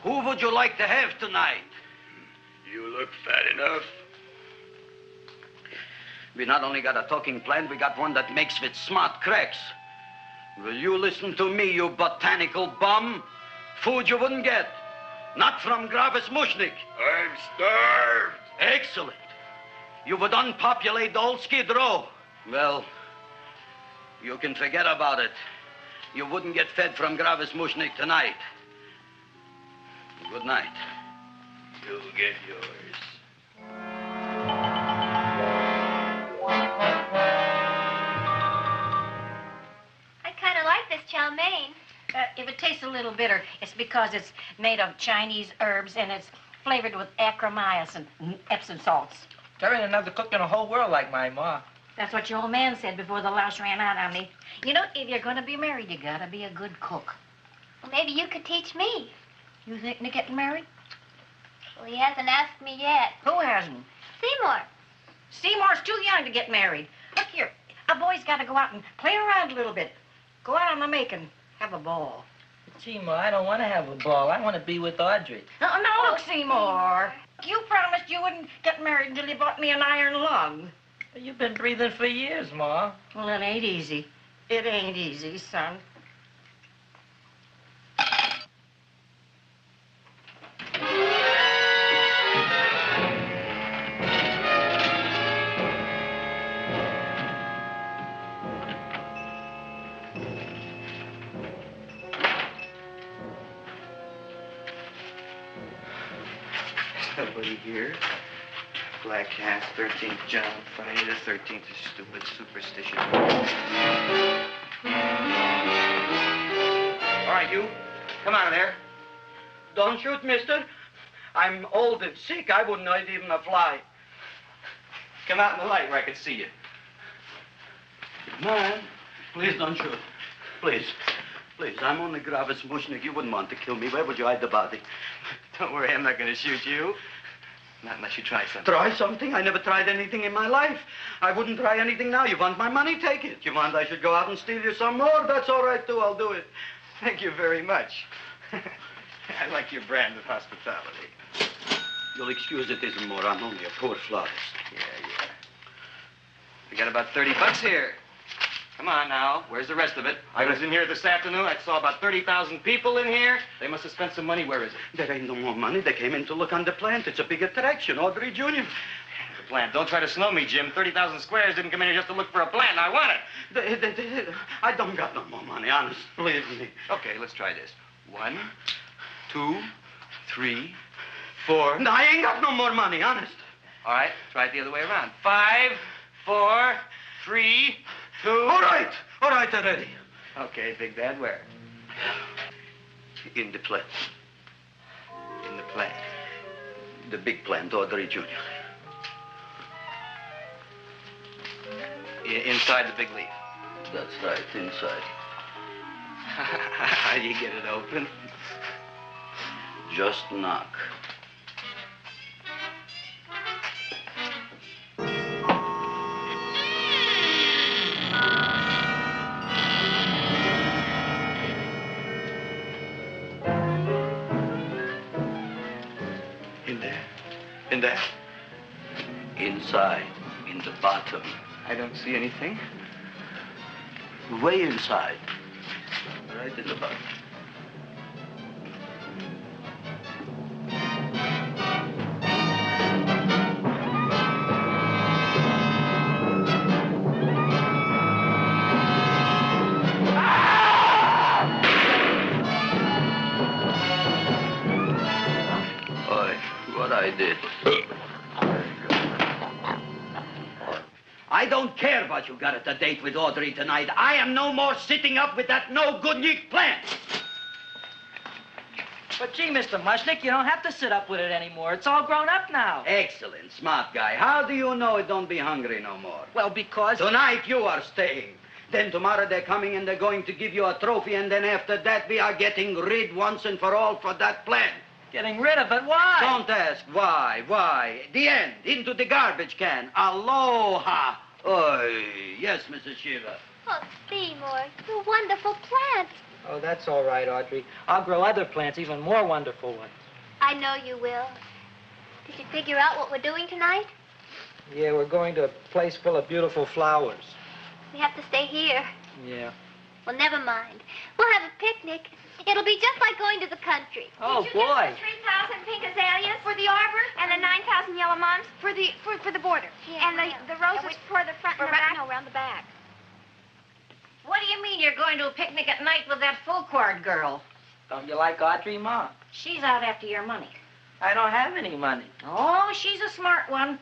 Who would you like to have tonight? You look fat enough. We not only got a talking plant, we got one that makes with smart cracks. Will you listen to me, you botanical bum? Food you wouldn't get. Not from Gravis Mushnik. I'm starved. Excellent. You would unpopulate the old Skid Row. Well, you can forget about it. You wouldn't get fed from Gravis Mushnik tonight. Good night. You'll get yours. I kind of like this chow mein. If it tastes a little bitter, it's because it's made of Chinese herbs and it's flavored with acromycin and Epsom salts. There ain't another cook in the whole world like my ma. That's what your old man said before the louse ran out on me. You know, if you're going to be married, you got to be a good cook. Well, maybe you could teach me. You think of getting married? Well, he hasn't asked me yet. Who hasn't? Seymour. Seymour's too young to get married. Look here, a boy's got to go out and play around a little bit. Go out on the make and have a ball. Gee, Ma, I don't want to have a ball. I want to be with Audrey. No, look, Seymour. You promised you wouldn't get married until you bought me an iron lung. You've been breathing for years, Ma. Well, it ain't easy. It ain't easy, son. Nobody here. Black Cat, 13th John, Friday the 13th is stupid superstition. All right, you. Come out of there. Don't shoot, mister. I'm old and sick. I wouldn't hurt even a fly. Come out in the light where I can see you. Man, Please don't shoot. Please. Please, I'm only Gravis Mushnik. You wouldn't want to kill me. Where would you hide the body? Don't worry, I'm not going to shoot you. Not unless you try something. Try something? I never tried anything in my life. I wouldn't try anything now. You want my money? Take it. You want I should go out and steal you some more? That's all right, too. I'll do it. Thank you very much. I like your brand of hospitality. You'll excuse it isn't more. I'm only a poor florist. Yeah. We got about $30 here. Come on now. Where's the rest of it? I was in here this afternoon. I saw about 30,000 people in here. They must have spent some money. Where is it? There ain't no more money. They came in to look on the plant. It's a big attraction. Audrey Jr. The plant. Don't try to snow me, Jim. 30,000 squares didn't come in here just to look for a plant. I want it. I don't got no more money, honest. Believe me. Okay, let's try this. 1, 2, 3, 4. No, I ain't got no more money, honest. All right, try it the other way around. 5, 4, 3, 2. All right already. Okay, Big Dad, where? In the plant. In the plant. The big plant, Audrey Jr. Inside the big leaf. That's right, inside. How do you get it open? Just knock. In there? Inside, in the bottom. I don't see anything. Way inside. Right in the bottom. What I did. I don't care what you got at the date with Audrey tonight. I am no more sitting up with that no-good plant. But gee, Mr. Mushnick, you don't have to sit up with it anymore. It's all grown up now. Excellent, smart guy. How do you know it don't be hungry no more? Well, because... Tonight you are staying. Then tomorrow they're coming and they're going to give you a trophy, and then after that we are getting rid once and for all for that plant. Getting rid of it? Why? Don't ask why. The end. Into the garbage can. Aloha. Oy. Yes, Mrs. Shiva. Oh, Seymour, you wonderful plant. Oh, that's all right, Audrey. I'll grow other plants, even more wonderful ones. I know you will. Did you figure out what we're doing tonight? Yeah, we're going to a place full of beautiful flowers. We have to stay here. Yeah. Well, never mind. We'll have a picnic. It'll be just like going to the country. Oh, boy. 3,000 pink azaleas for the arbor, and the 9,000 yellow mums for the border. Yeah, and the roses for the front and the back. No, around the back. What do you mean you're going to a picnic at night with that full cord girl? Don't you like Audrey, Ma? She's out after your money. I don't have any money. Oh, she's a smart one.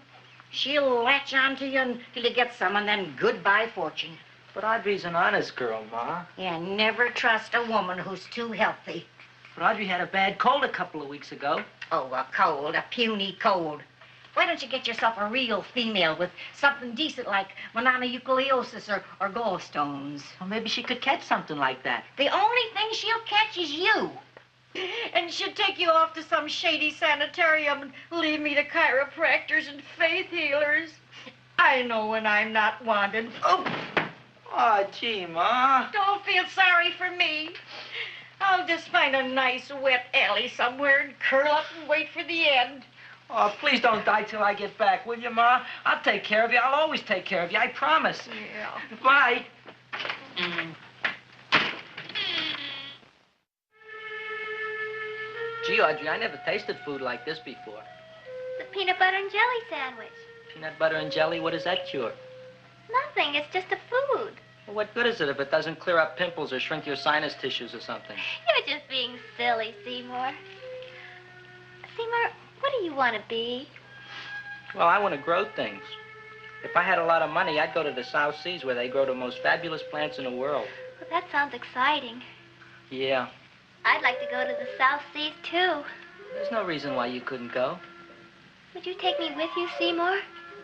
She'll latch on to you until you get some, and then goodbye fortune. But Audrey's an honest girl, Ma. Yeah, never trust a woman who's too healthy. But Audrey had a bad cold a couple of weeks ago. Oh, a cold, a puny cold. Why don't you get yourself a real female with something decent like mononucleosis or gallstones? Well, maybe she could catch something like that. The only thing she'll catch is you. And she'll take you off to some shady sanitarium and leave me to chiropractors and faith healers. I know when I'm not wanted. Oh, gee, Ma. Don't feel sorry for me. I'll just find a nice wet alley somewhere and curl up and wait for the end. Oh, please don't die till I get back, will you, Ma? I'll take care of you. I'll always take care of you. I promise. Yeah. Bye. Gee, Audrey, I never tasted food like this before. The peanut butter and jelly sandwich. Peanut butter and jelly, what does that cure? Nothing. It's just a food. Well, what good is it if it doesn't clear up pimples or shrink your sinus tissues or something? You're just being silly, Seymour. Seymour, what do you want to be? Well, I want to grow things. If I had a lot of money, I'd go to the South Seas where they grow the most fabulous plants in the world. Well, that sounds exciting. Yeah. I'd like to go to the South Seas, too. There's no reason why you couldn't go. Would you take me with you, Seymour?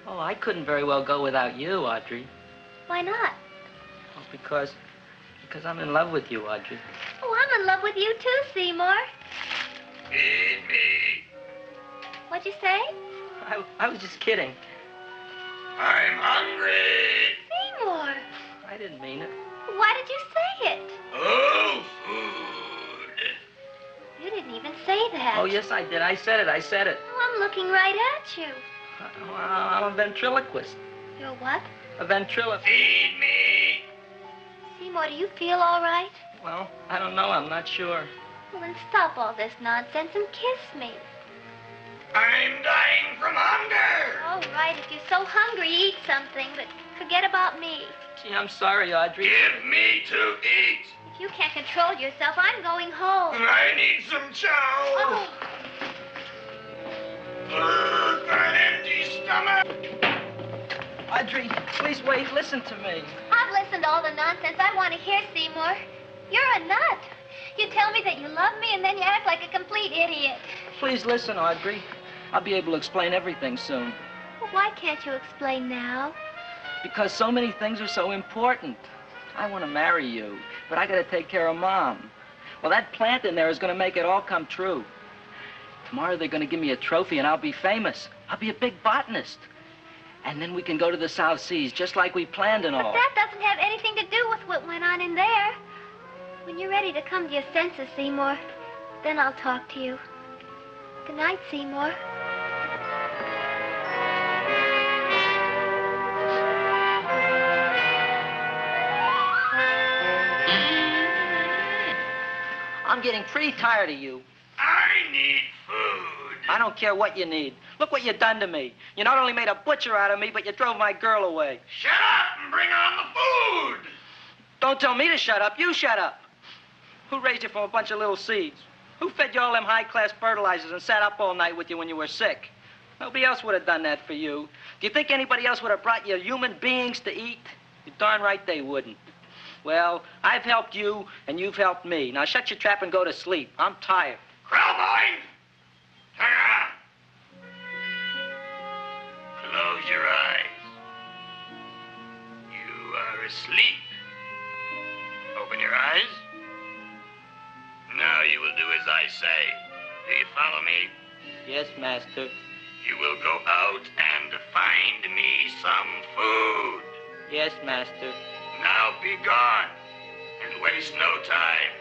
Oh, I couldn't very well go without you, Audrey. Why not? Because I'm in love with you, Audrey. Oh, I'm in love with you too, Seymour. Feed me. What'd you say? I was just kidding. I'm hungry. Seymour. I didn't mean it. Why did you say it? Oh, food. You didn't even say that. Oh, yes, I did. I said it. Oh, I'm looking right at you. I'm a ventriloquist. You're what? A ventriloquist. Feed me. Seymour, do you feel all right? Well, I don't know. I'm not sure. Well, then stop all this nonsense and kiss me. I'm dying from hunger. All right, if you're so hungry, eat something, but forget about me. Gee, I'm sorry, Audrey. Give me to eat. If you can't control yourself, I'm going home. I need some chow. Oh. Food for an empty stomach. Audrey, please wait. Listen to me. I've listened to all the nonsense I want to hear, Seymour. You're a nut. You tell me that you love me, and then you act like a complete idiot. Please listen, Audrey. I'll be able to explain everything soon. Well, why can't you explain now? Because so many things are so important. I want to marry you, but I got to take care of Mom. Well, that plant in there is going to make it all come true. Tomorrow they're going to give me a trophy, and I'll be famous. I'll be a big botanist. And then we can go to the South Seas, just like we planned and all. But that doesn't have anything to do with what went on in there. When you're ready to come to your senses, Seymour, then I'll talk to you. Good night, Seymour. I'm getting pretty tired of you. I need food. I don't care what you need. Look what you done to me. You not only made a butcher out of me, but you drove my girl away. Shut up and bring on the food. Don't tell me to shut up. You shut up. Who raised you from a bunch of little seeds? Who fed you all them high-class fertilizers and sat up all night with you when you were sick? Nobody else would have done that for you. Do you think anybody else would have brought you human beings to eat? You're darn right they wouldn't. Well, I've helped you, and you've helped me. Now shut your trap and go to sleep. I'm tired. Krelbojn, turn around. Close your eyes. You are asleep. Open your eyes. Now you will do as I say. Do you follow me? Yes, Master. You will go out and find me some food. Yes, Master. Now be gone and waste no time.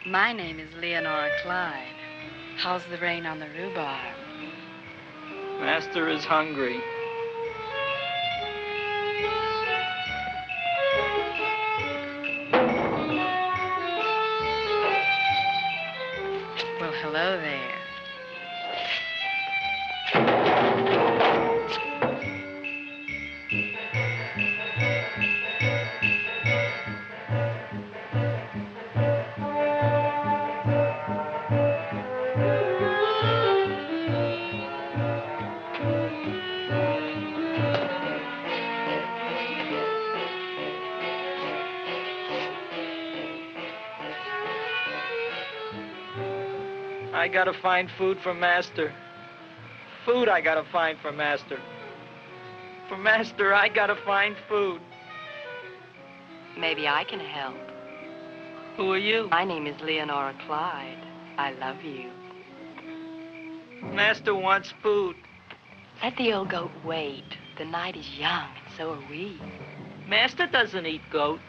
My name is Leonora Clyde. How's the rain on the rhubarb? Master is hungry. Well, hello there. I gotta find food for Master. Food I gotta find for Master. For Master, I gotta find food. Maybe I can help. Who are you? My name is Leonora Clyde. I love you. Master wants food. Let the old goat wait. The night is young, and so are we. Master doesn't eat goat.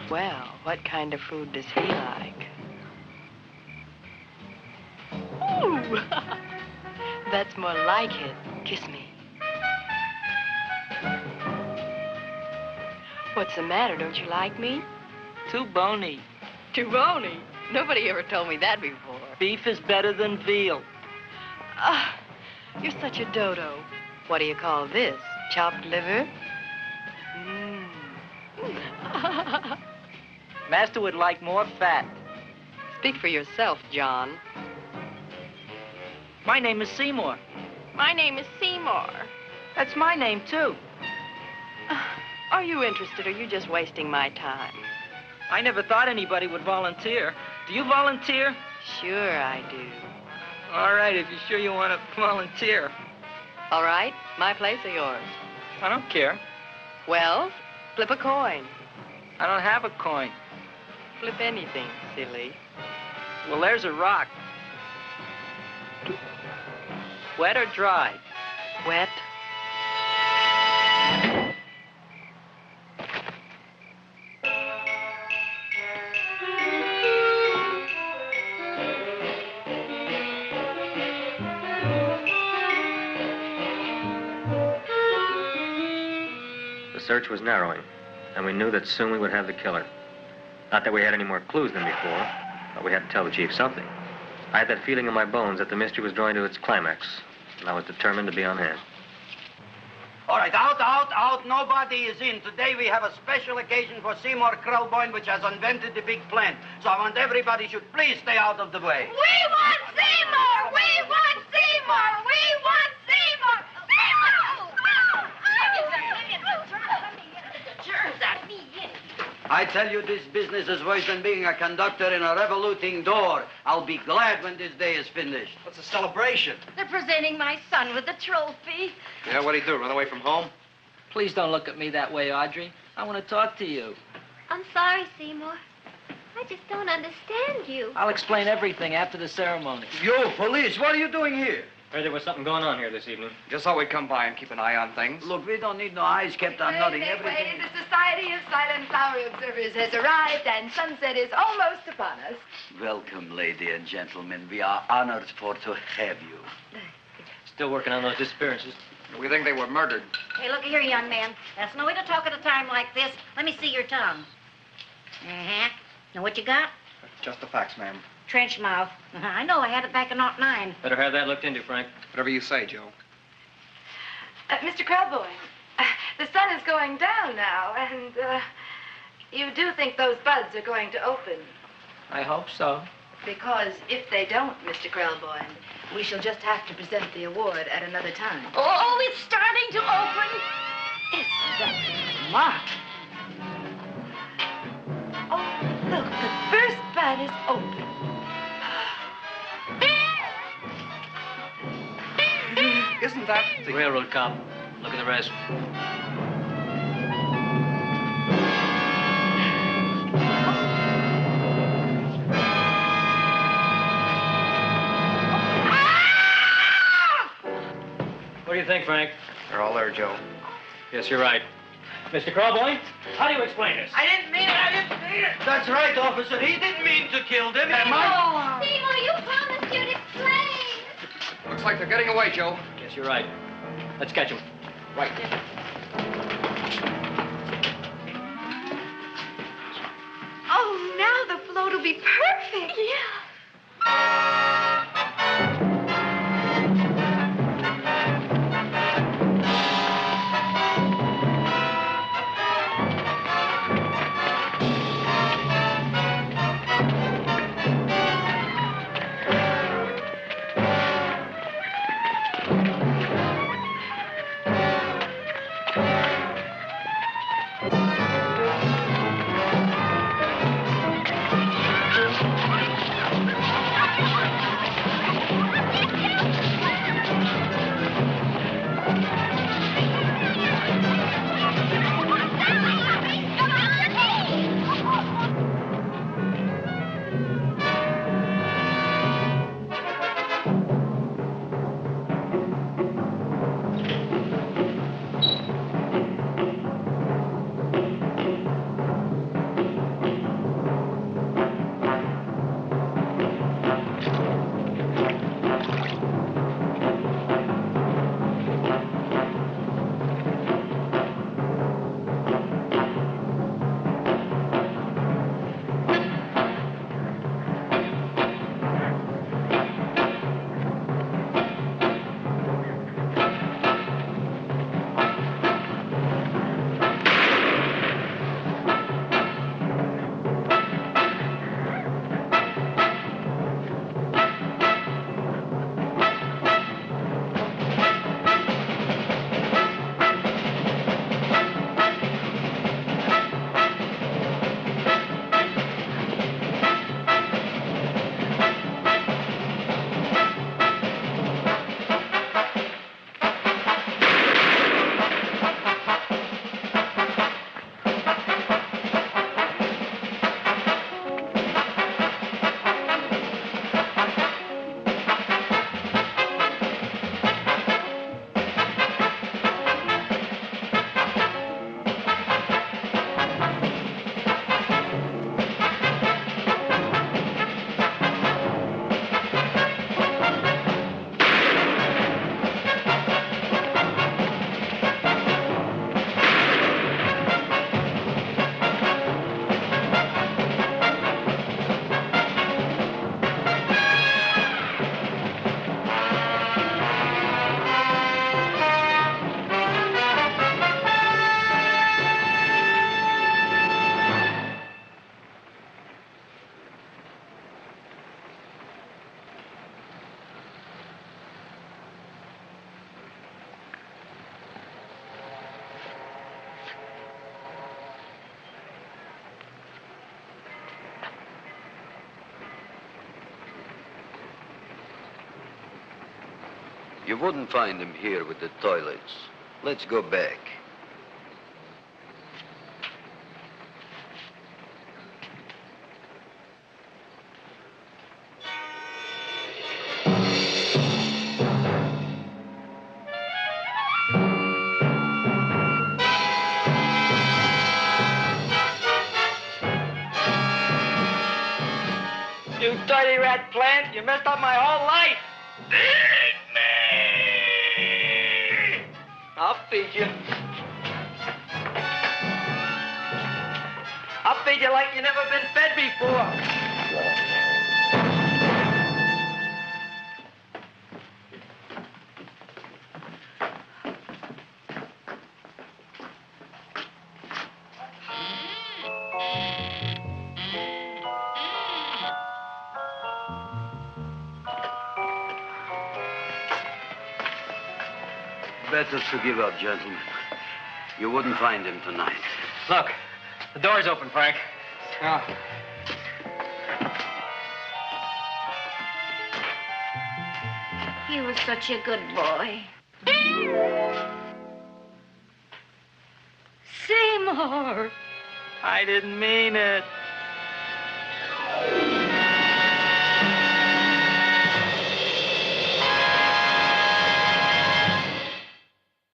Well, what kind of food does he like? Ooh! That's more like it. Kiss me. What's the matter? Don't you like me? Too bony. Too bony? Nobody ever told me that before. Beef is better than veal. Ah, you're such a dodo. What do you call this? Chopped liver? Master would like more fat. Speak for yourself, John. My name is Seymour. My name is Seymour. That's my name, too. Are you interested, or are you just wasting my time? I never thought anybody would volunteer. Do you volunteer? Sure I do. All right, if you're sure you want to volunteer. All right, my place or yours? I don't care. Well, flip a coin. I don't have a coin. Flip anything, silly. Well, there's a rock. Wet or dry? Wet. The search was narrowing, and we knew that soon we would have the killer. Not that we had any more clues than before, but we had to tell the chief something. I had that feeling in my bones that the mystery was drawing to its climax, and I was determined to be on hand. All right, out, out, out. Nobody is in. Today we have a special occasion for Sejmor Krelbojn, which has invented the big plant. So I want everybody should please stay out of the way. We want Sejmor! We want Sejmor! We want Sejmor! Sejmor! I tell you, this business is worse than being a conductor in a revoluting door. I'll be glad when this day is finished. What's the celebration? They're presenting my son with the trophy. Yeah, what'd he do, run away from home? Please don't look at me that way, Audrey. I want to talk to you. I'm sorry, Seymour. I just don't understand you. I'll explain everything after the ceremony. You, police, what are you doing here? Heard there was something going on here this evening. Just thought we'd come by and keep an eye on things. Look, we don't need no eyes kept on nothing. Everything. The Society of Silent Flower Observers has arrived, and sunset is almost upon us. Welcome, lady and gentlemen. We are honored to have you. Still working on those disappearances. We think they were murdered. Hey, look here, young man. That's no way to talk at a time like this. Let me see your tongue. Uh-huh. Now, what you got? Just the facts, ma'am. Trench mouth. I know. I had it back in '09. Better have that looked into, Frank. Whatever you say, Joe. Mr. Krelbojn, the sun is going down now, and you do think those buds are going to open? I hope so. Because if they don't, Mr. Krelbojn, we shall just have to present the award at another time. Oh, it's starting to open. Isn't that smart? Oh, look, the first bud is open. Isn't that the railroad cop? Look at the rest. What do you think, Frank? They're all there, Joe. Yes, you're right. Mr. Krelbojn, how do you explain this? I didn't mean it. That's right, officer. He didn't mean to kill them. Am I? Seymour, you promised you'd explain. Looks like they're getting away, Joe. Yes, you're right. Let's catch him. Right. Oh, now the float will be perfect. Yeah. You wouldn't find him here with the toilets. Let's go back. You dirty rat plant, you messed up my whole life. I'll feed you. I'll feed you like you never been fed before. Better to give up, gentlemen. You wouldn't find him tonight. Look, the door's open, Frank. Oh. He was such a good boy. Seymour! I didn't mean it.